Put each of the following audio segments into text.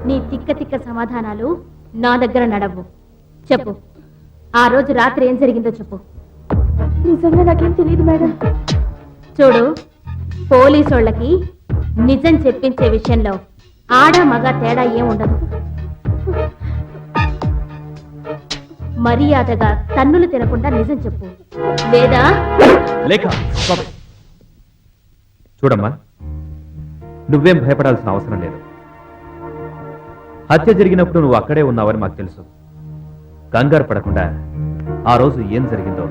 నీ తిక్క తిక్క సమాధానాలు నా దగ్గర నడవు. చెప్పు, ఆ రోజు రాత్రి ఏం జరిగిందో చెప్పు. నిజంగా నాకేం తెలియదు మేడం. చూడు, పోలీసోళ్ళకి నిజం చెప్పించే విషయంలో ఆడ మగ తేడా ఏం ఉండదు. మర్యాదగా తన్నులు తినకుండా నిజం చెప్పు, లేదా లేక చూడమ్మా, నువ్వేం భయపడాల్సిన అవసరం లేదు. హత్య జరిగినప్పుడు నువ్వు అక్కడే ఉన్నావని మాకు తెలుసు. కంగారు పడకుండా ఆ రోజు ఏం జరిగిందో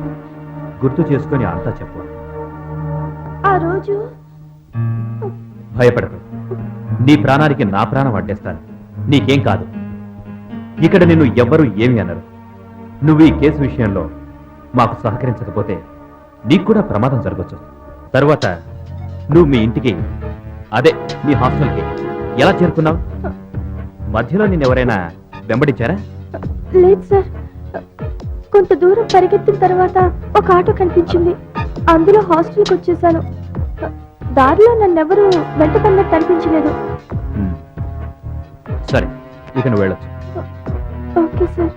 గుర్తు చేసుకొని అంతా చెప్పు. ఆ రోజు భయపడకు, నీ ప్రాణానికి నా ప్రాణం అడ్డేస్తాను. నీకేం కాదు. ఇక్కడ నిన్ను ఎవ్వరూ ఏమి అనరు. నువ్వు ఈ కేసు విషయంలో మాకు సహకరించకపోతే నీకు కూడా ప్రమాదం జరగచ్చు. తర్వాత నువ్వు మీ ఇంటికి, అదే నీ హాస్టల్కి ఎలా చేరుకున్నావు? మధ్యలో నిన్నెవరైనా వెంబడించారా? లేదు సార్, కొంత దూరం పరిగెత్తిన తర్వాత ఒక ఆటో కనిపించింది. అందులో హాస్టల్కి వచ్చేసాను. దారిలో నన్నెవరూ వెంటపడినట్టు అనిపించలేదు. సరే, ఇక నువ్వు వెళ్ళొచ్చు. Okay sir.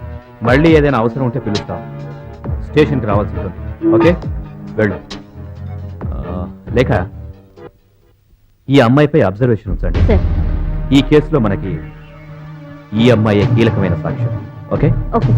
మళ్ళీ ఏదైనా అవసరం ఉంటే పిలుస్తాం. స్టేషన్కి రావాల్సి ఉంటుంది. ఓకే, వెళ్ళు. లేక ఈ అమ్మాయిపై అబ్జర్వేషన్ ఉంచండి. ఈ కేసులో మనకి ఈ అమ్మాయి కీలకమైన సాక్ష్యం. Okay okay.